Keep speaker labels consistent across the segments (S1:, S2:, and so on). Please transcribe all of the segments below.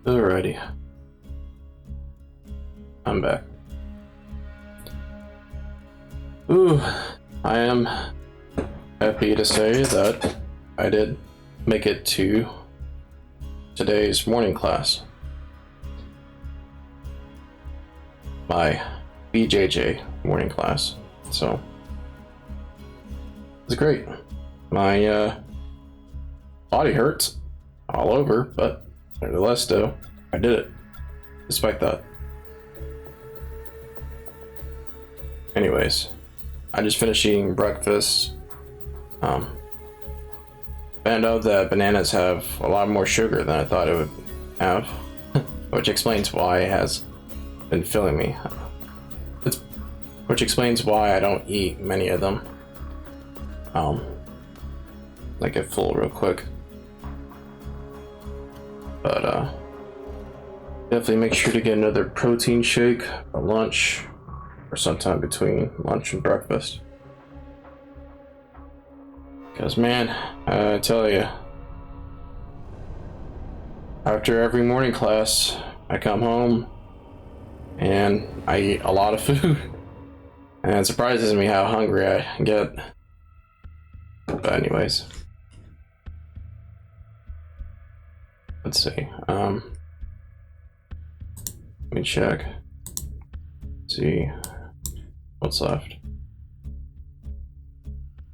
S1: Alrighty, I'm back. Ooh, I am happy to say that I did make it to today's morning class. My BJJ morning class. So, it's great. My body hurts all over, but nevertheless, though, I did it. Despite that. Anyways, I just finished eating breakfast. Found out that bananas have a lot more sugar than I thought it would have, which explains why it has been filling me. Which explains why I don't eat many of them. I get full real quick. But definitely make sure to get another protein shake for lunch or sometime between lunch and breakfast. Because man, I tell you, after every morning class, I come home and I eat a lot of food. And it surprises me how hungry I get. But anyways. Let's see. Let me check. See what's left.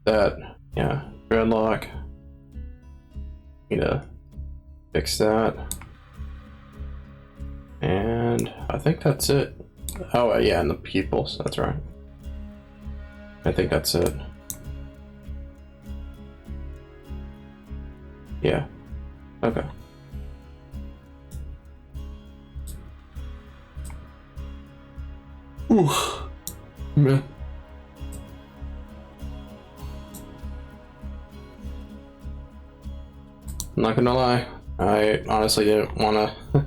S1: That, yeah, dreadlock. Need to fix that. And I think that's it. Oh, yeah, and the pupils, that's right. I think that's it. Yeah. Okay. Ooh, man. I'm not gonna lie, I honestly didn't want to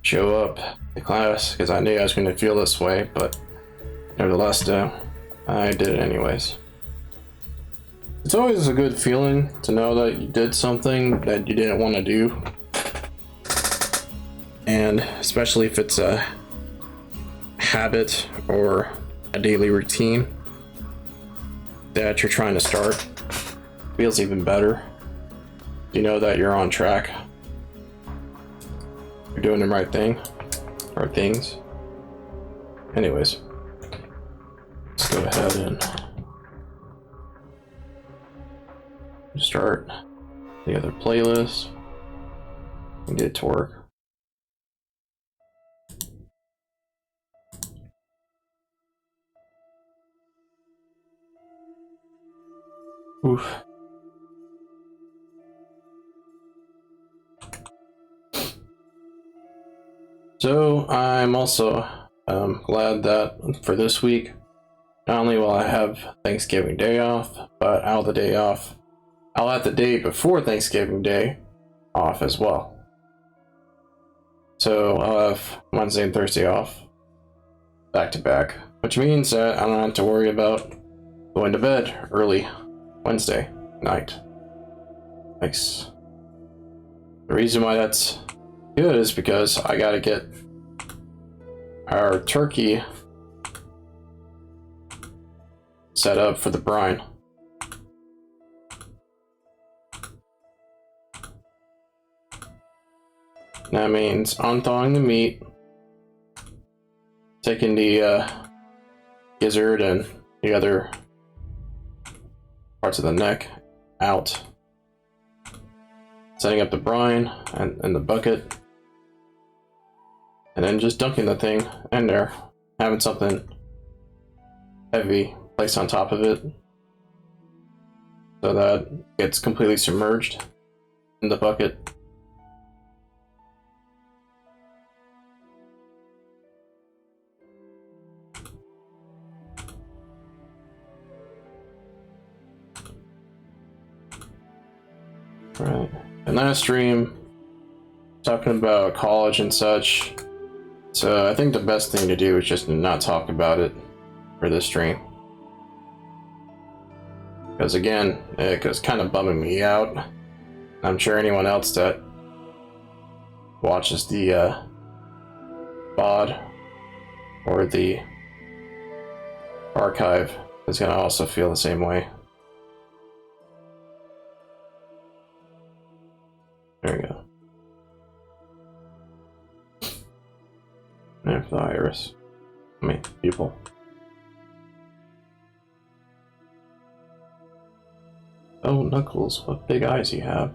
S1: show up to class because I knew I was going to feel this way, but nevertheless, I did it anyways. It's always a good feeling to know that you did something that you didn't want to do, and especially if it's a habit or a daily routine that you're trying to start. Feels even better. You know that you're on track. You're doing the right things. Anyways, let's go ahead and start the other playlist and get to work. Oof. So I'm also glad that for this week, not only will I have Thanksgiving Day off, but I'll have the day before Thanksgiving Day off as well. So I'll have Wednesday and Thursday off back to back, which means that I don't have to worry about going to bed early Wednesday night. Nice. The reason why that's good is because I gotta get our turkey set up for the brine. That means unthawing the meat, taking the gizzard and the other parts of the neck out, setting up the brine and the bucket, and then just dunking the thing in there, having something heavy placed on top of it so that it gets completely submerged in the bucket. Right. And last stream, talking about college and such. So I think the best thing to do is just not talk about it for this stream. Because again, it was kind of bumming me out. I'm sure anyone else that watches the VOD or the archive is gonna also feel the same way. There we go. And for the iris. I mean, people. Oh, Knuckles, what big eyes you have.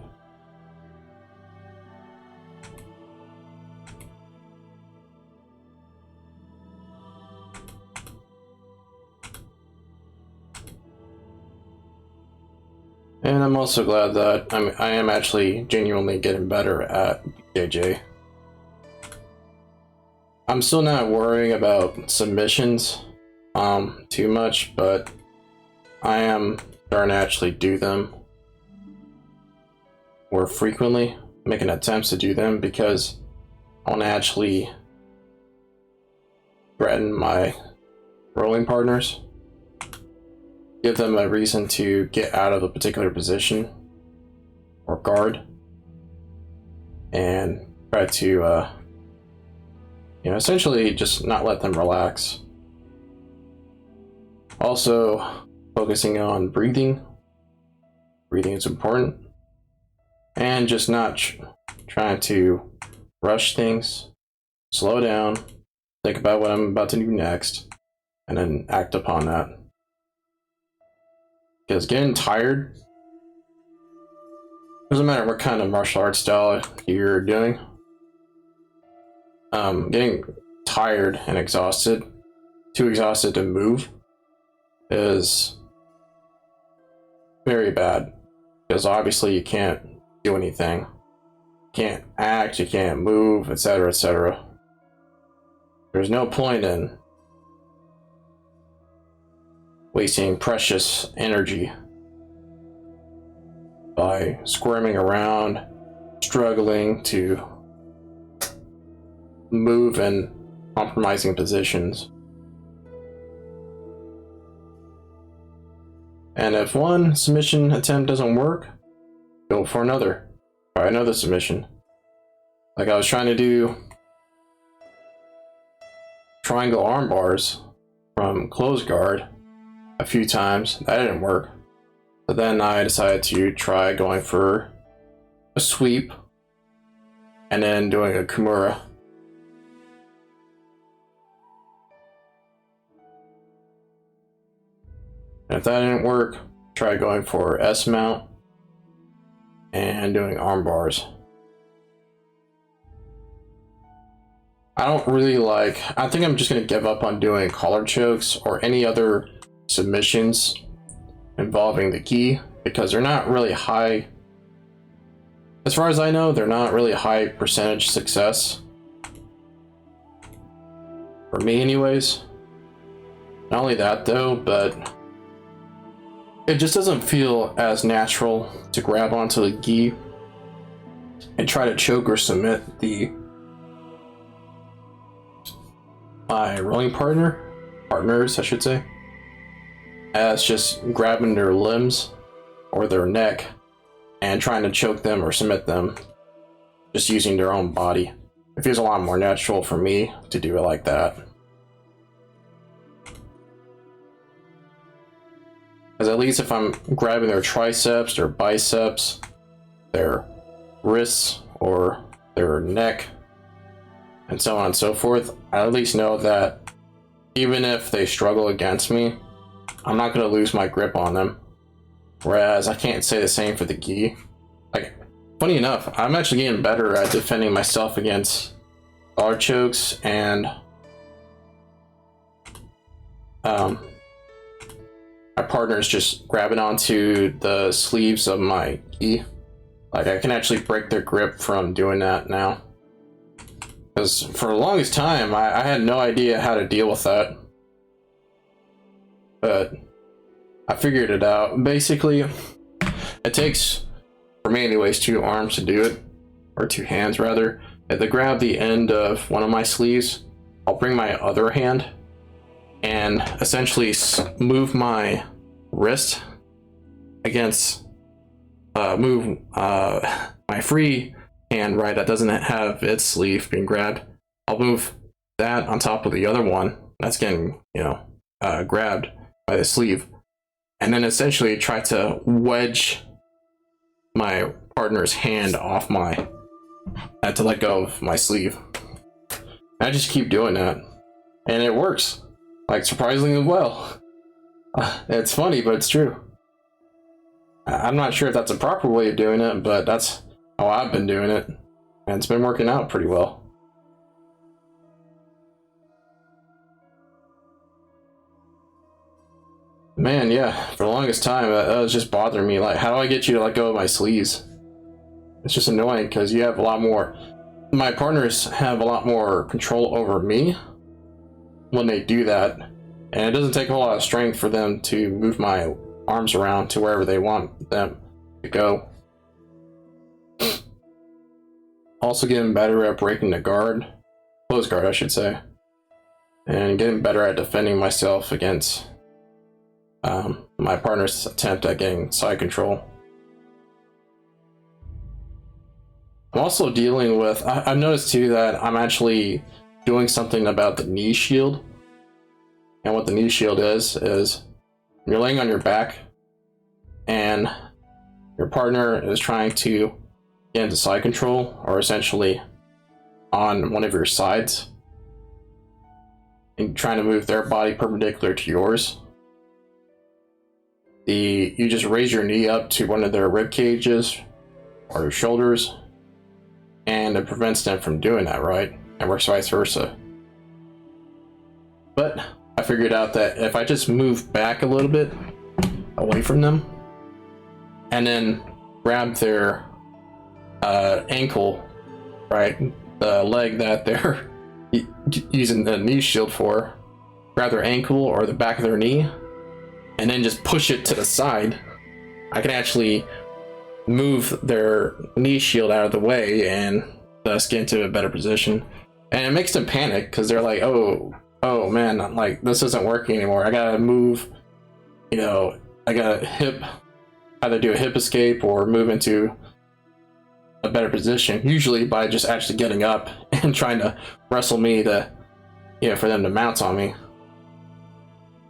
S1: And I'm also glad that I am actually genuinely getting better at BJJ. I'm still not worrying about submissions too much, but I am starting to actually do them more frequently, making attempts to do them because I want to actually threaten my rolling partners, give them a reason to get out of a particular position or guard, and try to essentially just not let them relax. Also, focusing on breathing. Breathing is important. And just not trying to rush things. Slow down. Think about what I'm about to do next. And then act upon that. Because getting tired, doesn't matter what kind of martial arts style you're doing. Getting tired and exhausted, too exhausted to move, is very bad. Because obviously you can't do anything. You can't act, you can't move, etc., etc. There's no point in wasting precious energy by squirming around, struggling to move in compromising positions. And if one submission attempt doesn't work, go for another. Try another submission. Like I was trying to do triangle arm bars from closed guard a few times. That didn't work. So then I decided to try going for a sweep and then doing a Kimura. And if that didn't work, try going for S mount and doing arm bars. I think I'm just going to give up on doing collar chokes or any other submissions involving the gi because they're not really high. As far as I know, they're not really high percentage success. For me anyways. Not only that though, but it just doesn't feel as natural to grab onto the gi and try to choke or submit my rolling partners, I should say, as just grabbing their limbs or their neck and trying to choke them or submit them, just using their own body. It feels a lot more natural for me to do it like that. Because at least if I'm grabbing their triceps, their biceps, their wrists, or their neck, and so on and so forth, I at least know that even if they struggle against me, I'm not going to lose my grip on them. Whereas I can't say the same for the gi. Like, funny enough, I'm actually getting better at defending myself against collar chokes and my partner's just grabbing onto the sleeves of my gi. Like, I can actually break their grip from doing that now. Because for the longest time, I had no idea how to deal with that. But I figured it out. Basically, it takes, for me anyways, 2 arms to do it. Or 2 hands, rather. If they grab the end of one of my sleeves, I'll bring my other hand and essentially move my wrist against, move my free hand, right, that doesn't have its sleeve being grabbed, I'll move that on top of the other one that's getting, grabbed by the sleeve, and then essentially try to wedge my partner's hand off my, to let go of my sleeve. I just keep doing that, and it works, like, surprisingly well. It's funny, but it's true. I'm not sure if that's a proper way of doing it, but that's how I've been doing it, and it's been working out pretty well. Man, yeah, for the longest time, that was just bothering me. Like, how do I get you to let go of my sleeves? It's just annoying because you have a lot more. My partners have a lot more control over me when they do that, and it doesn't take a whole lot of strength for them to move my arms around to wherever they want them to go. Also getting better at breaking the guard, close guard I should say, and getting better at defending myself against my partner's attempt at getting side control. I'm also dealing with, I've noticed too that I'm actually doing something about the knee shield. And what the knee shield is you're laying on your back and your partner is trying to get into side control, or essentially on one of your sides, and trying to move their body perpendicular to yours. You just raise your knee up to one of their rib cages or your shoulders, and it prevents them from doing that, right? And works vice versa. But I figured out that if I just move back a little bit away from them and then grab their ankle, right, the leg that they're using the knee shield for, grab their ankle or the back of their knee, and then just push it to the side, I can actually move their knee shield out of the way and thus get into a better position. And it makes them panic because they're like, oh man, like, this isn't working anymore. I gotta move, I gotta either do a hip escape or move into a better position, usually by just actually getting up and trying to wrestle me to, for them to mount on me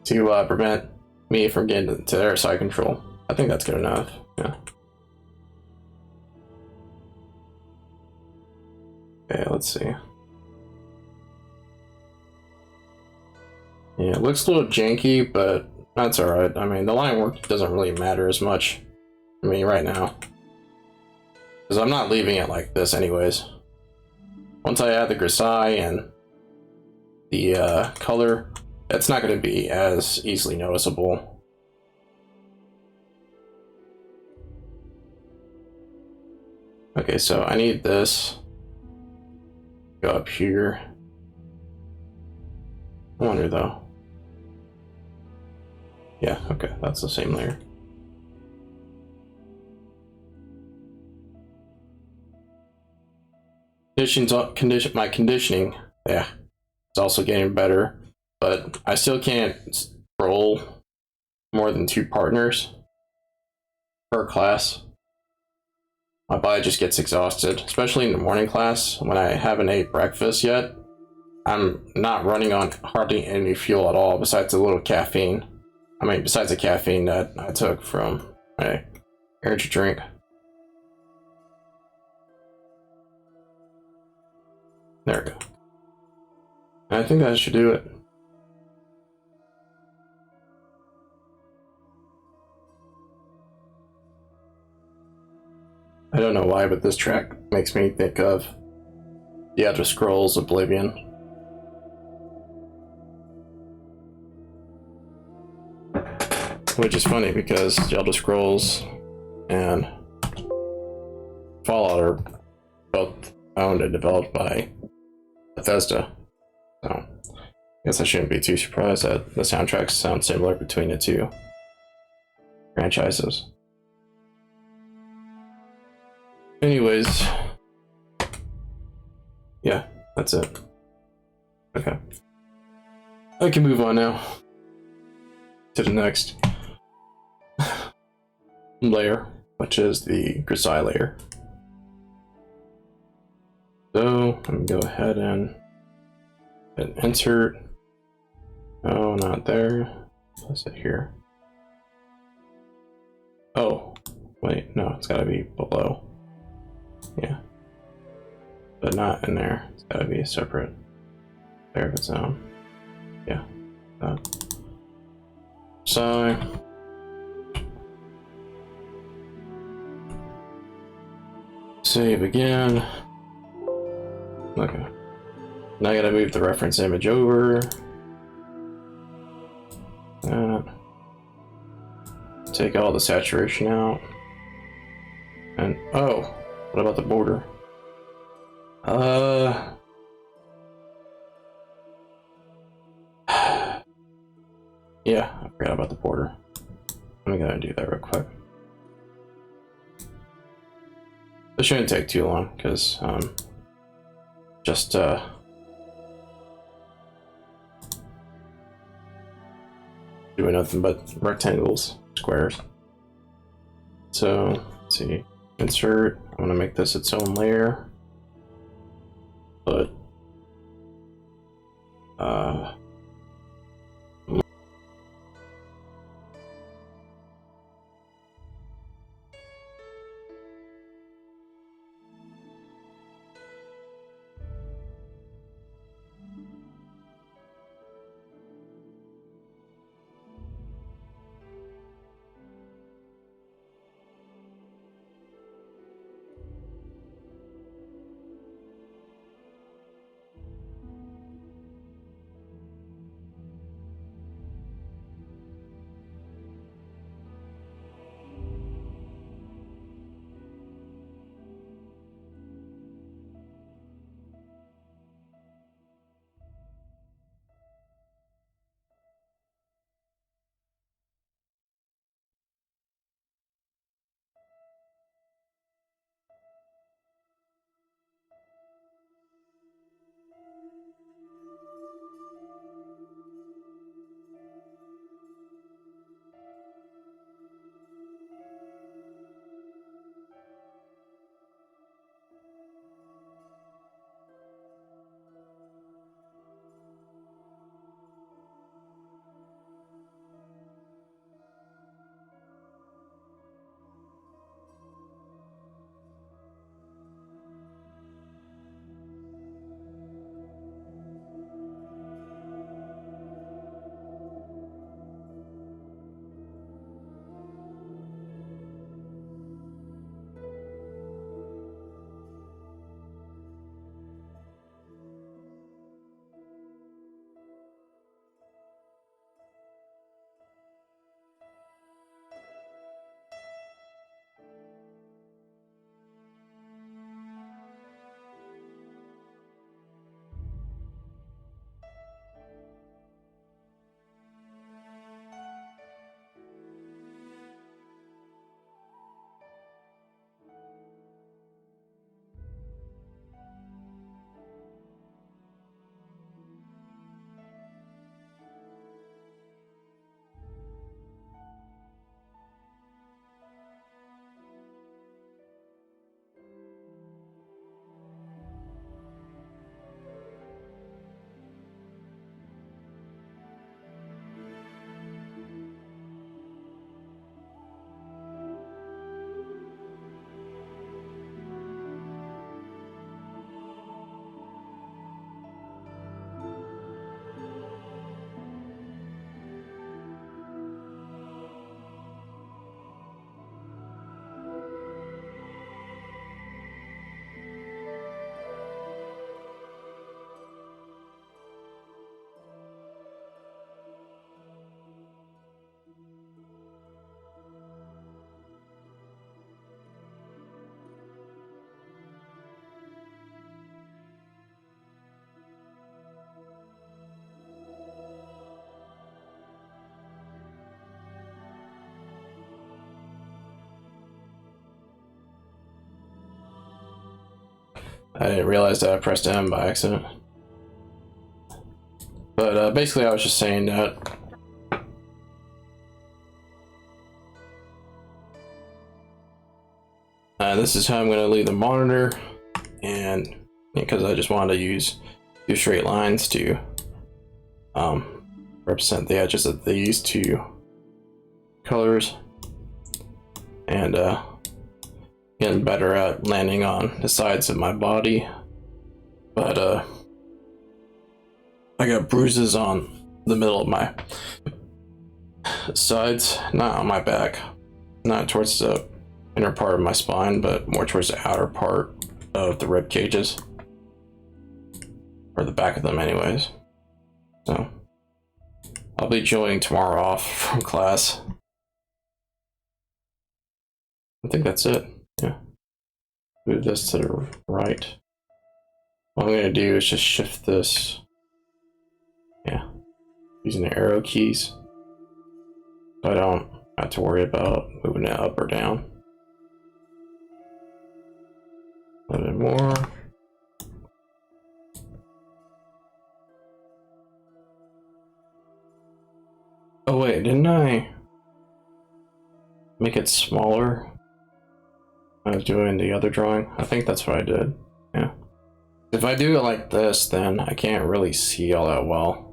S1: to prevent me from getting to their side control. I think that's good enough. Yeah. Okay, let's see. Yeah, it looks a little janky, but that's alright. I mean, the line work doesn't really matter as much to me right now, because I'm not leaving it like this anyways. Once I add the grisaille and the color, it's not going to be as easily noticeable. Okay, so I need this. Go up here. I wonder though. Yeah, okay, that's the same layer. My conditioning, yeah, it's also getting better, but I still can't roll more than 2 partners per class. My body just gets exhausted, especially in the morning class when I haven't ate breakfast yet. I'm not running on hardly any fuel at all besides a little caffeine. I mean, besides the caffeine that I took from my energy drink. There we go. I think that should do it. I don't know why, but this track makes me think of The Elder Scrolls Oblivion. Which is funny because The Elder Scrolls and Fallout are both owned and developed by Bethesda. So I guess I shouldn't be too surprised that the soundtracks sound similar between the two franchises. Anyways, yeah, that's it. Okay. I can move on now to the next layer, which is the grisaille layer. So I'm gonna go ahead and insert. Oh, not there. Place it here. Oh, wait, no, it's gotta be below. Yeah, but not in there. It's gotta be a separate layer of its own. Yeah, that. So save again. Okay. Now I gotta move the reference image over. Take all the saturation out. And oh, what about the border? Yeah, I forgot about the border. Let me go and do that real quick. It shouldn't take too long because just doing nothing but rectangles, squares. So let's see, insert. I'm gonna make this its own layer, but I didn't realize that I pressed M by accident. But basically I was just saying that this is how I'm going to leave the monitor, and because I just wanted to use two straight lines to represent the edges of these two colors, and getting better at landing on the sides of my body. But I got bruises on the middle of my sides, not on my back, not towards the inner part of my spine, but more towards the outer part of the rib cages, or the back of them anyways. So I'll be joining tomorrow off from class. I think that's it. Yeah. Move this to the right. What I'm gonna do is just shift this. Yeah. Using the arrow keys. So I don't have to worry about moving it up or down. A little bit more. Oh wait, didn't I make it smaller? I was doing the other drawing. I think that's what I did. Yeah. If I do it like this, then I can't really see all that well.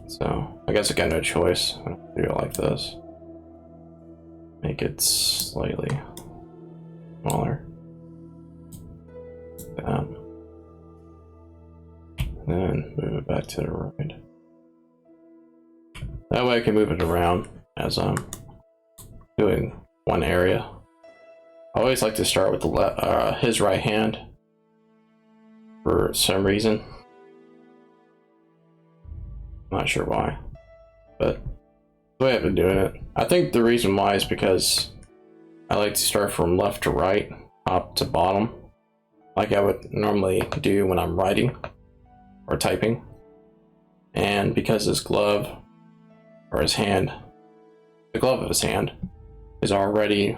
S1: So I guess I got no choice. I don't do it like this. Make it slightly smaller. Like that. And then move it back to the right. That way I can move it around as I'm doing one area. I always like to start with the his right hand for some reason. Not sure why, but the way I've been doing it. I think the reason why is because I like to start from left to right, top to bottom, like I would normally do when I'm writing or typing. And because his glove, or his hand, the glove of his hand, is already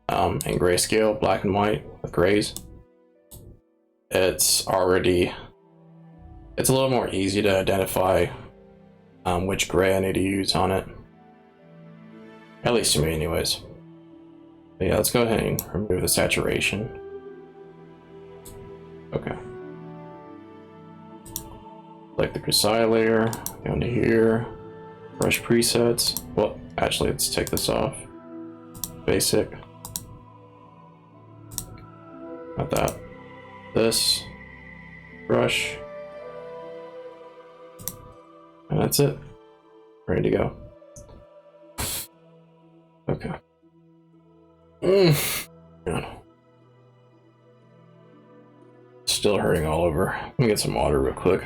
S1: in grayscale, black and white with grays, it's a little more easy to identify which gray I need to use on it. At least to me anyways. But yeah, let's go ahead and remove the saturation. Okay. Select the Kasai layer, go into here, brush presets. Well, actually, let's take this off. Basic. Not that. This. Brush. And that's it. Ready to go. Okay. Yeah. Still hurting all over. Let me get some water real quick.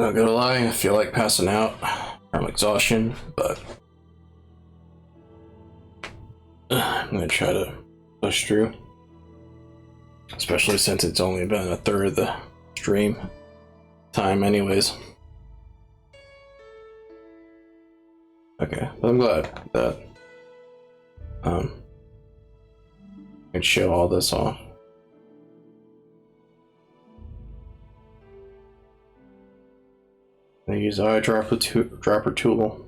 S1: Not gonna lie, I feel like passing out from exhaustion, but I'm gonna try to push through. Especially since it's only been a third of the stream time anyways. Okay, but I'm glad that I can show all this off. I use eyedropper tool.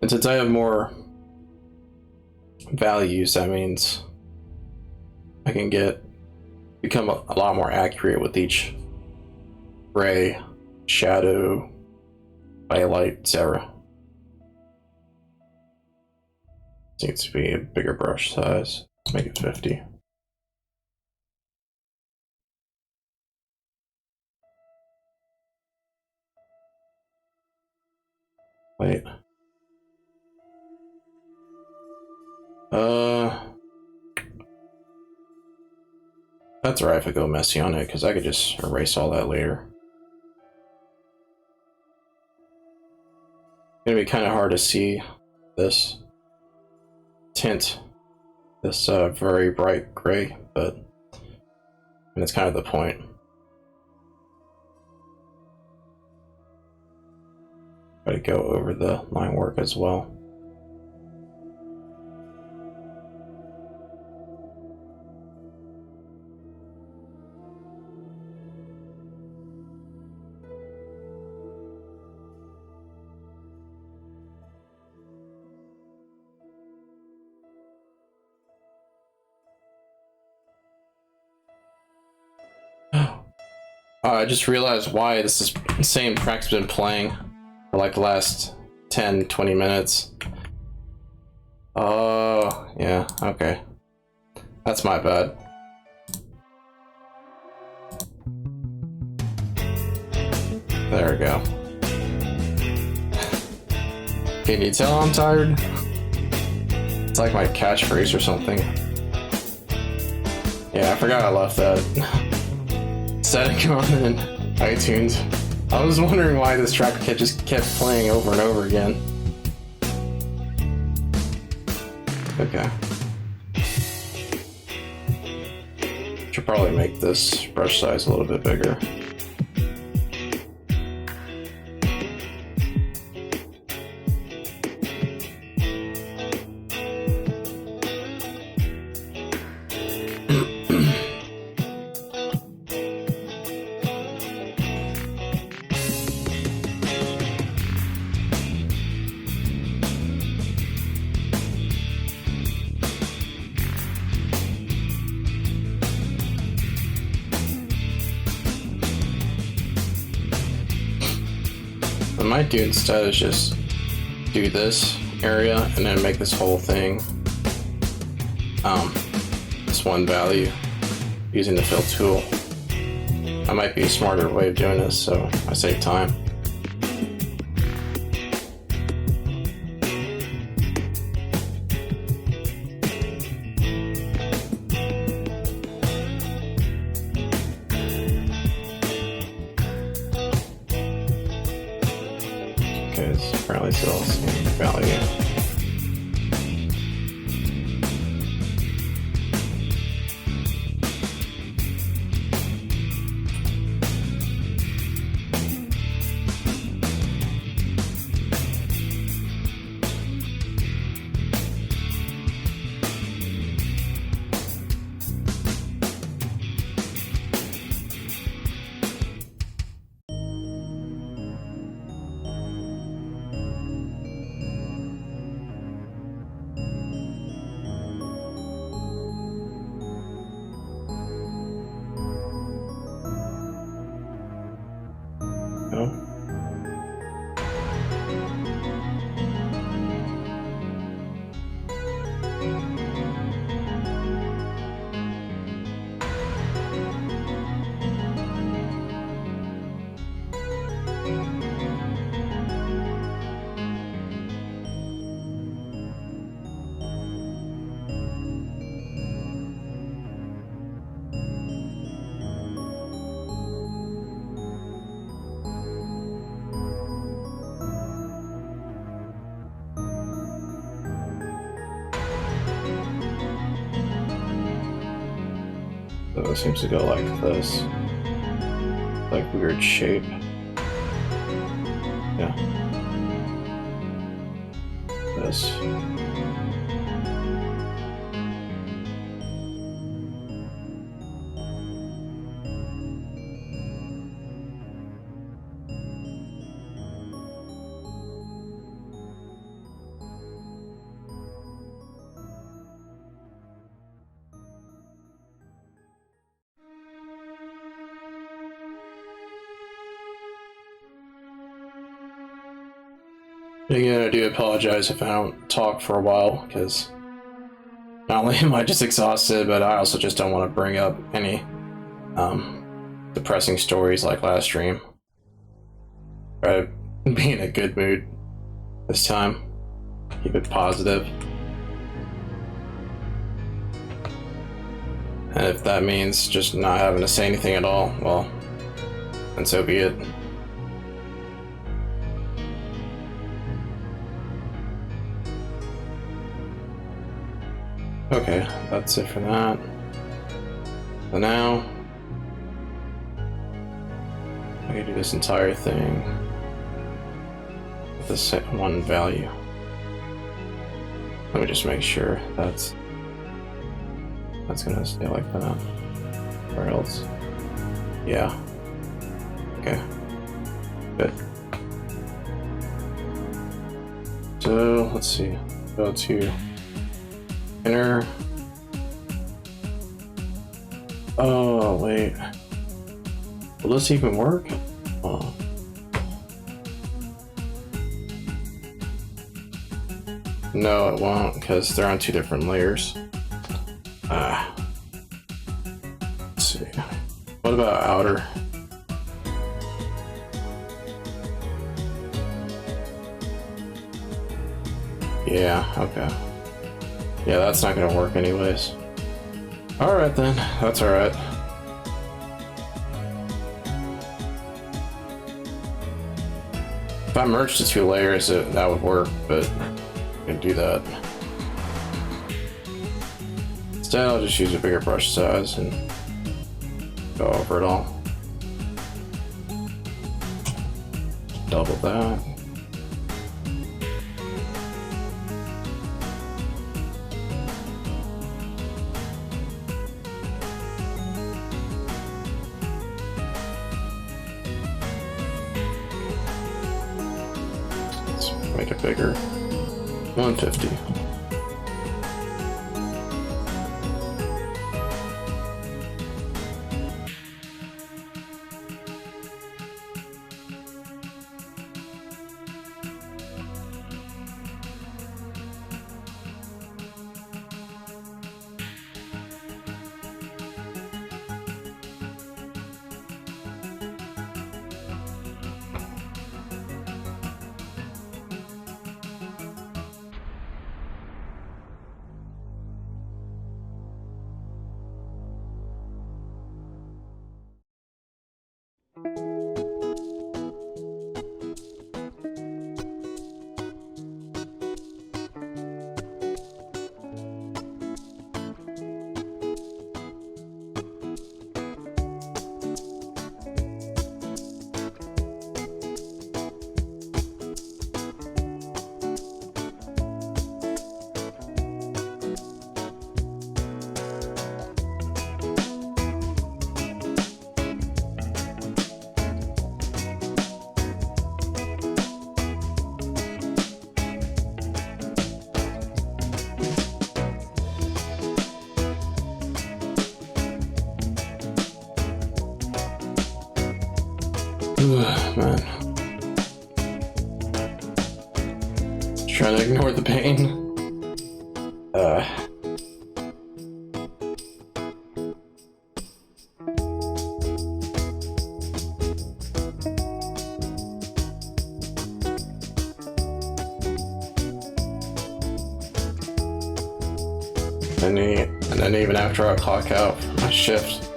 S1: And since I have more values, that means I can become a lot more accurate with each gray, shadow, highlight, etc. Needs to be a bigger brush size. Let's make it 50. Wait. That's alright if I go messy on it, because I could just erase all that later. It's gonna be kind of hard to see this tint, this very bright gray, but it's kind of the point. Try to go over the line work as well. I just realized why this is same track's been playing for like the last 10-20 minutes. Oh, yeah, okay. That's my bad. There we go. Can you tell I'm tired? It's like my catchphrase or something. Yeah, I forgot I left that setting on in iTunes. I was wondering why this track just kept playing over and over again. Okay. Should probably make this brush size a little bit bigger. What I might do instead is just do this area and then make this whole thing this one value using the fill tool. That might be a smarter way of doing this, so I save time. Okay, it's apparently still the same value. No. So it seems to go like this. Like weird shape. Yeah. This. Again, I do apologize if I don't talk for a while, because not only am I just exhausted, but I also just don't want to bring up any depressing stories like last stream. Try to be in a good mood this time. Keep it positive. And if that means just not having to say anything at all, well, then so be it. Okay, that's it for that. So now, I can do this entire thing with this one value. Let me just make sure that's gonna stay like that. Or else, yeah. Okay, good. So let's see. Go to inner. Oh wait. Will this even work? Oh. No, it won't, because they're on 2 different layers. Let's see. What about outer? Yeah, okay. Yeah, that's not gonna work anyways. Alright then, that's alright. If I merged the 2 layers, that would work, but I can do that. Instead, I'll just use a bigger brush size and go over it all. Double that. Let's make it bigger. 150. Man. Trying to ignore the pain. And then even after I clock out for my shift,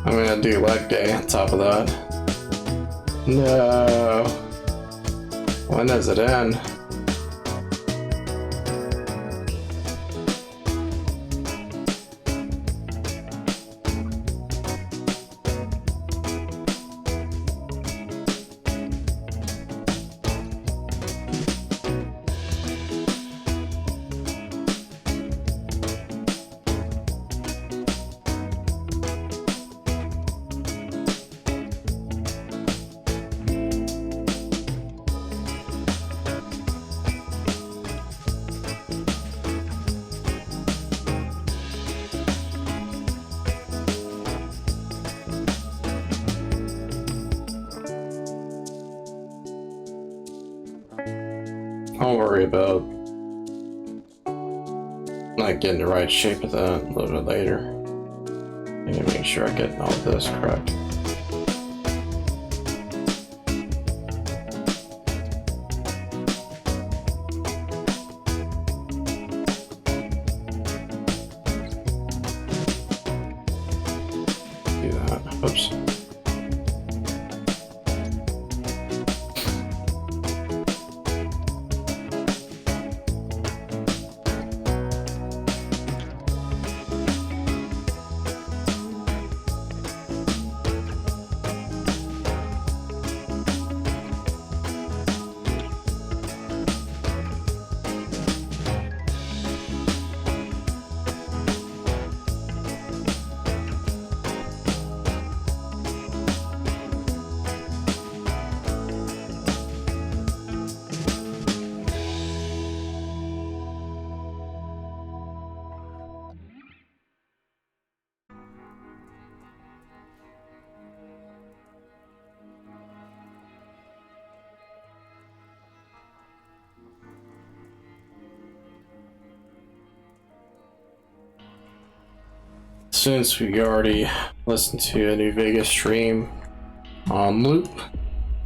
S1: I'm gonna do leg day on top of that. No. When does it end? I'll worry about not getting the right shape of that a little bit later. I need to make sure I get all this correct. Do that. Oops. since we already listened to a New Vegas stream on loop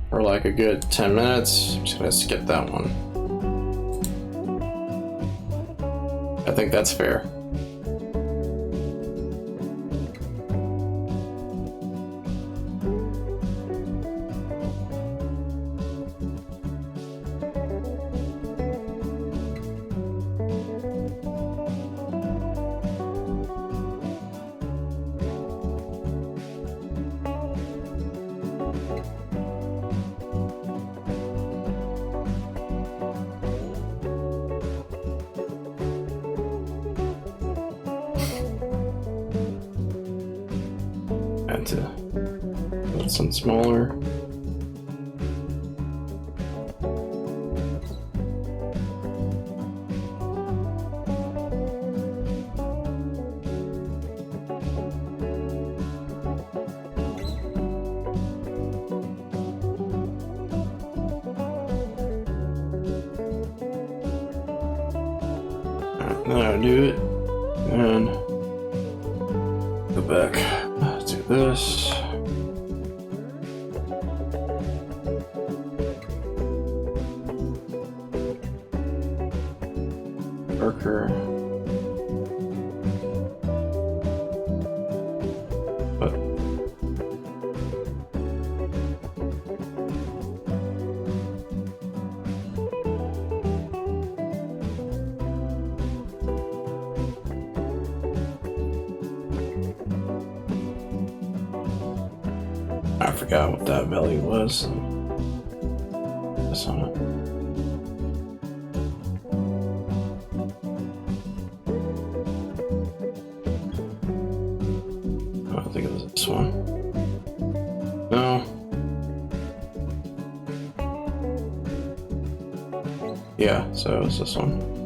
S1: for like a good 10 minutes, I'm just gonna skip that one. I think that's fair. Had to put some smaller. Then I do it and go back to this. Darker. But I forgot what that value was. This on it. I think it was this one. No. Yeah, so it was this one.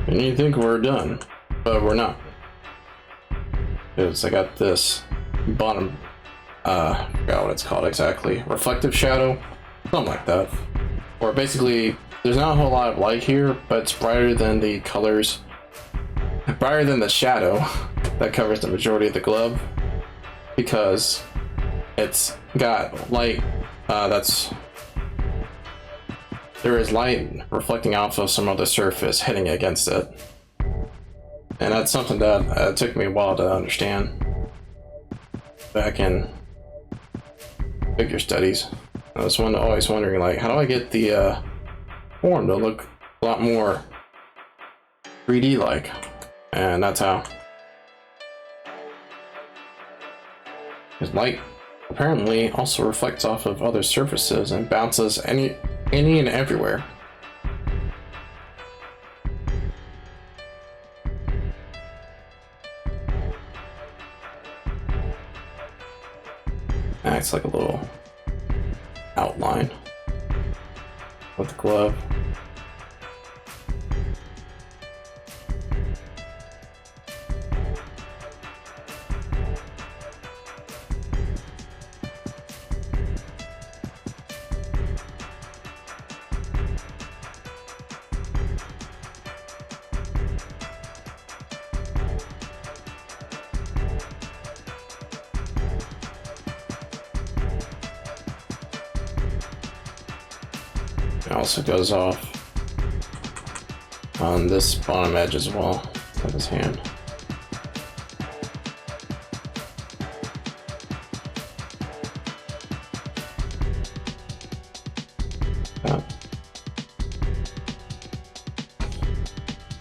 S1: And you think we're done, but we're not. Because I got this bottom, I forgot what it's called exactly, reflective shadow, something like that. Or basically, there's not a whole lot of light here, but it's brighter than the colors, brighter than the shadow that covers the majority of the glove, because it's got light there is light reflecting off of some other surface hitting against it. And that's something that took me a while to understand back in figure studies. I was always wondering, like, how do I get the form to look a lot more 3D like? And that's how. Because light apparently also reflects off of other surfaces and bounces any and everywhere. Acts like a little outline with glove. It also goes off on this bottom edge as well of his hand.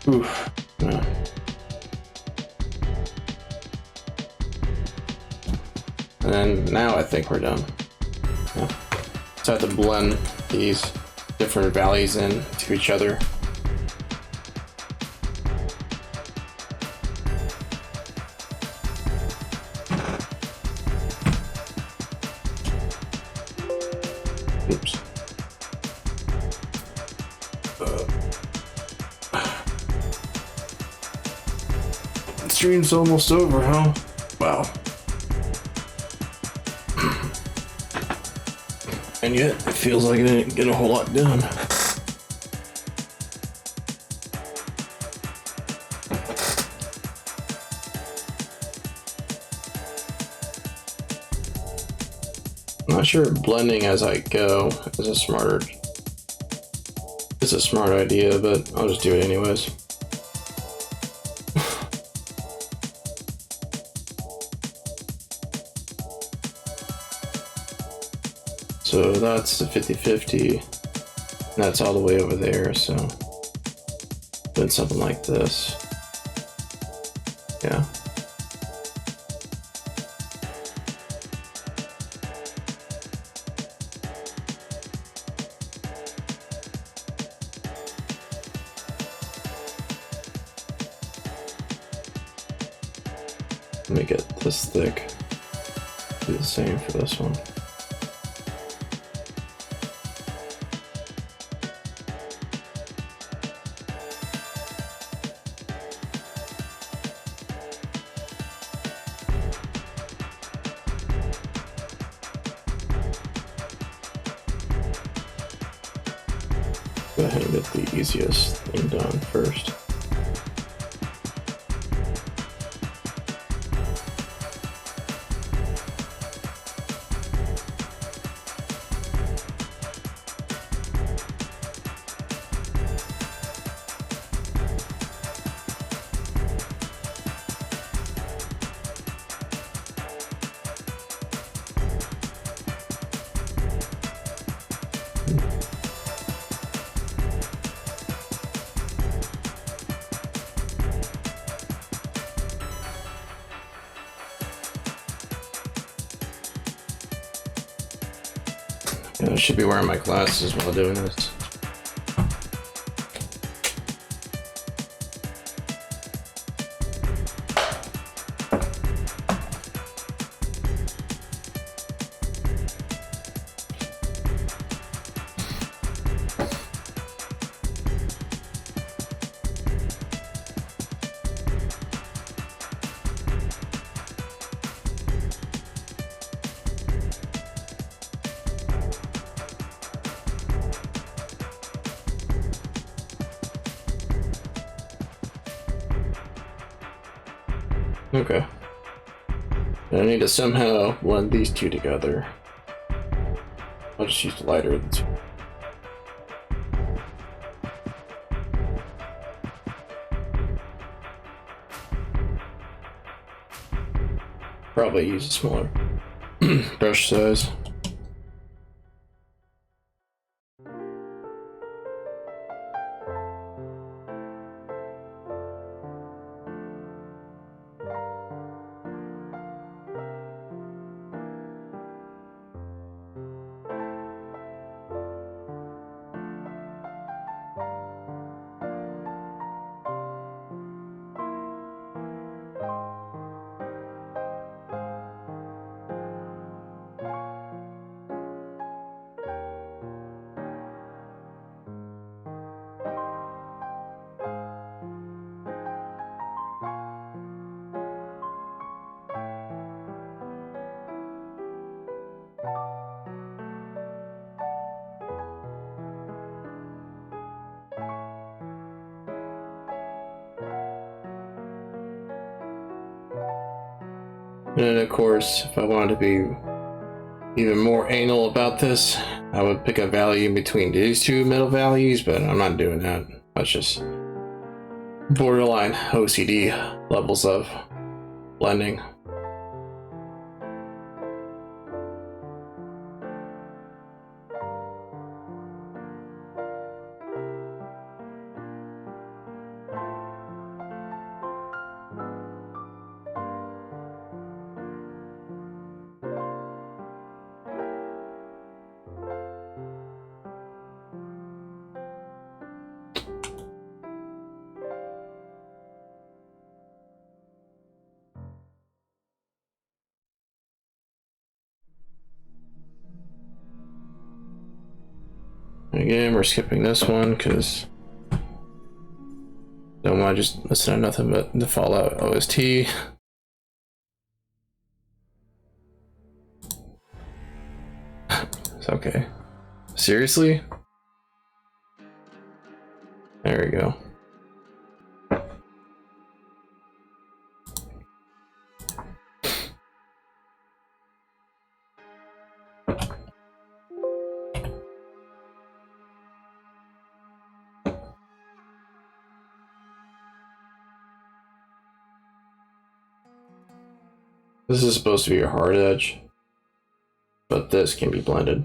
S1: Oof. Yeah. And now I think we're done. Yeah. So I have to blend these different valleys in to each other. Oops. The stream's almost over, huh? Wow. And yet, it feels like I didn't get a whole lot done. I'm not sure if blending as I go is a smart idea, but I'll just do it anyways. So that's the 50-50, and that's all the way over there, so doing something like this. Yeah. Let me get this thick. Do the same for this one. Go ahead and get the easiest thing done first. Yeah, I should be wearing my glasses while doing this. Okay. I need to somehow blend these two together. I'll just use the lighter of the two. Probably use a smaller brush size. And then of course, if I wanted to be even more anal about this, I would pick a value in between these two middle values, but I'm not doing that. That's just borderline OCD levels of blending. Again, we're skipping this one because don't want to just listen to nothing but the Fallout OST. It's okay. Seriously? There we go. This is supposed to be a hard edge, but this can be blended.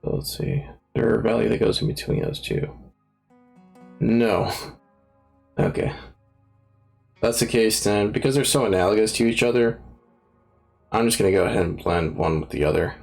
S1: So let's see. Is there a value that goes in between those two? No. Okay. If that's the case, then because they're so analogous to each other, I'm just gonna go ahead and blend one with the other.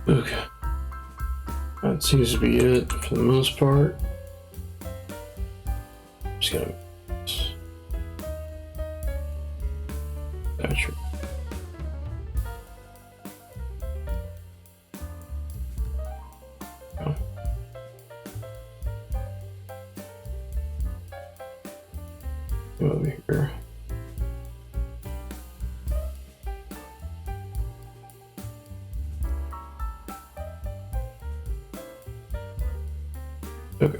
S1: Okay. That seems to be it for the most part. Just gonna saturate. Oh. Go over here. Okay.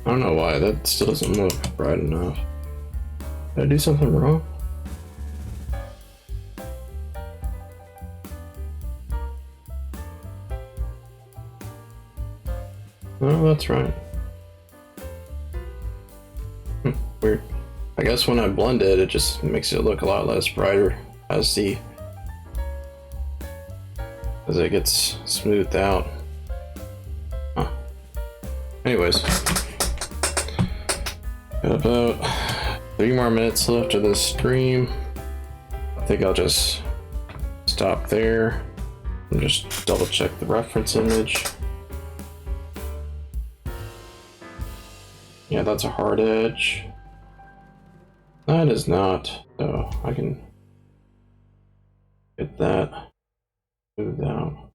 S1: I don't know why that still doesn't look bright enough. Did I do something wrong? Oh, that's right. Weird. I guess when I blend it, it just makes it look a lot less brighter as it gets smoothed out. Huh. Anyways, got about 3 more minutes left of this stream. I think I'll just stop there and just double check the reference image. Yeah, that's a hard edge. That is not, so I can get that moved out.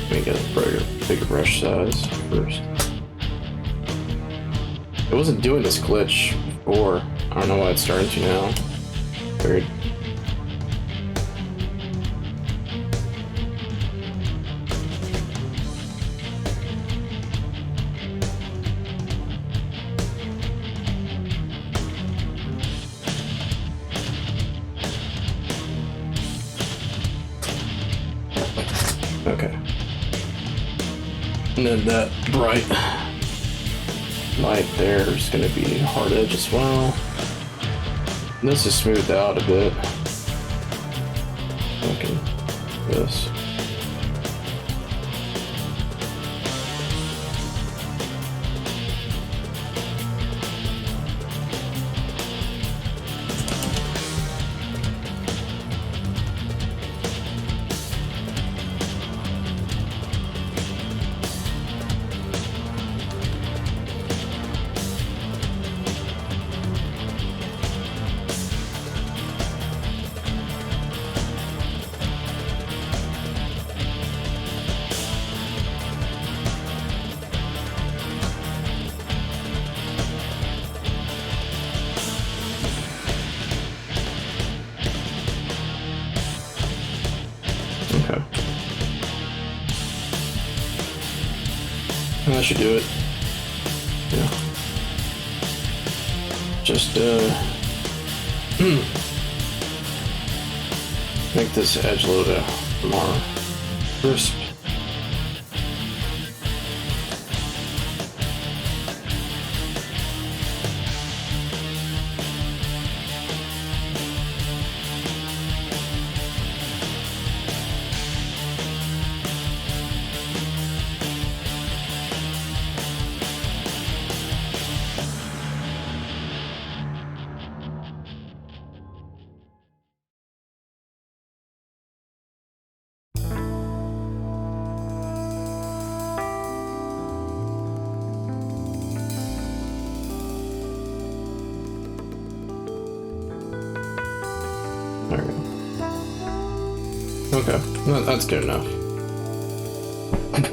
S1: Let me get a bigger brush size first. It wasn't doing this glitch before. I don't know why it's starting to now. Weird. Okay. And then that bright light there is going to be hard edge as well. And this is smoothed out a bit. Okay. This. Okay. And that should do it. Yeah. Just make this edge a little bit more crisp. There we go. Okay, well, that's good enough.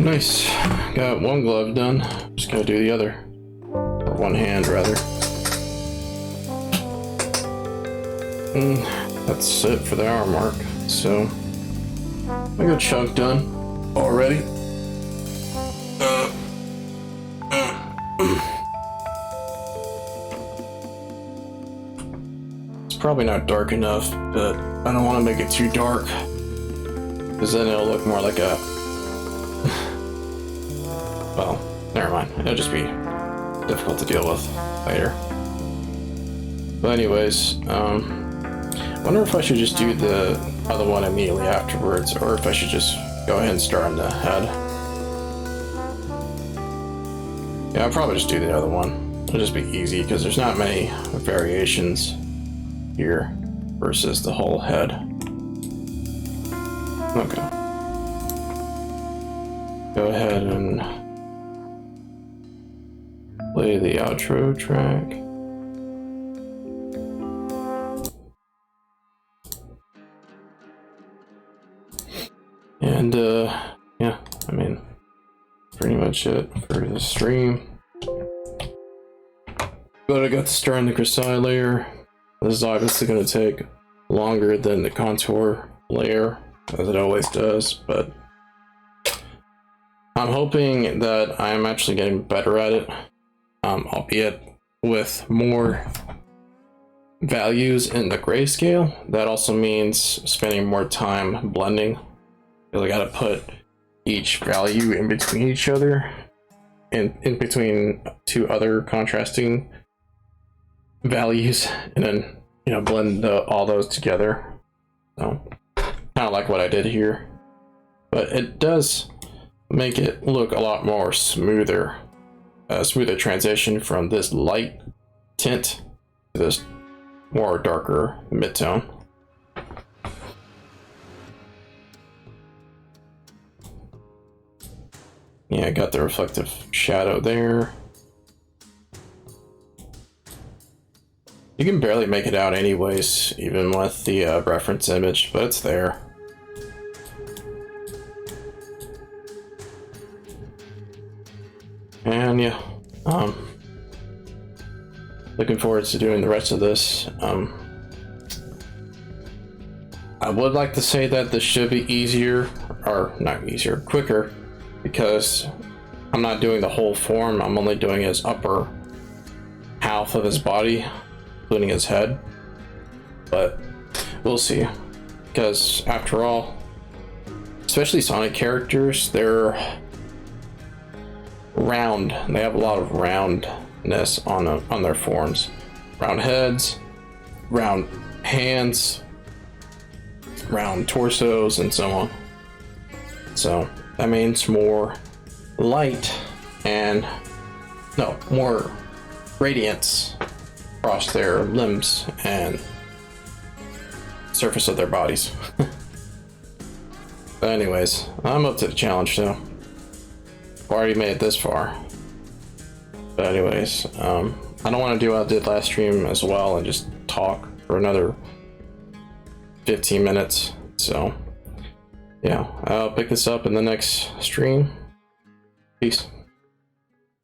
S1: Nice. Got one glove done. Just gotta do the other. Or one hand, rather. And that's it for the hour mark. So, I got a chunk done already. Probably not dark enough, but I don't want to make it too dark because then it'll look more like a well, never mind, it'll just be difficult to deal with later. But anyways, I wonder if I should just do the other one immediately afterwards, or if I should just go ahead and start on the head. Yeah, I'll probably just do the other one. It'll just be easy because there's not many variations here versus the whole head. Okay. Go ahead and play the outro track. And yeah, I mean, pretty much it for the stream. But I got to start on the Grisaille layer. This is obviously going to take longer than the contour layer, as it always does, but I'm hoping that I'm actually getting better at it, albeit with more values in the grayscale. That also means spending more time blending, because I gotta put each value in between each other, and in between two other contrasting values, and then, you know, blend all those together. So kind of like what I did here, but it does make it look a lot more smoother, smoother transition from this light tint to this more darker mid-tone. Yeah, I got the reflective shadow there. You can barely make it out anyways, even with the reference image, but it's there. And yeah, looking forward to doing the rest of this. I would like to say that this should be easier, or not easier, quicker, because I'm not doing the whole form. I'm only doing his upper half of his body, including his head. But we'll see, because after all, especially Sonic characters, they're round. They have a lot of roundness on their forms. Round heads, round hands, round torsos, and so on. So that means more light and more radiance across their limbs and surface of their bodies. But anyways, I'm up to the challenge though. Already made it this far. But anyways, I don't want to do what I did last stream as well and just talk for another 15 minutes. So yeah, I'll pick this up in the next stream. Peace.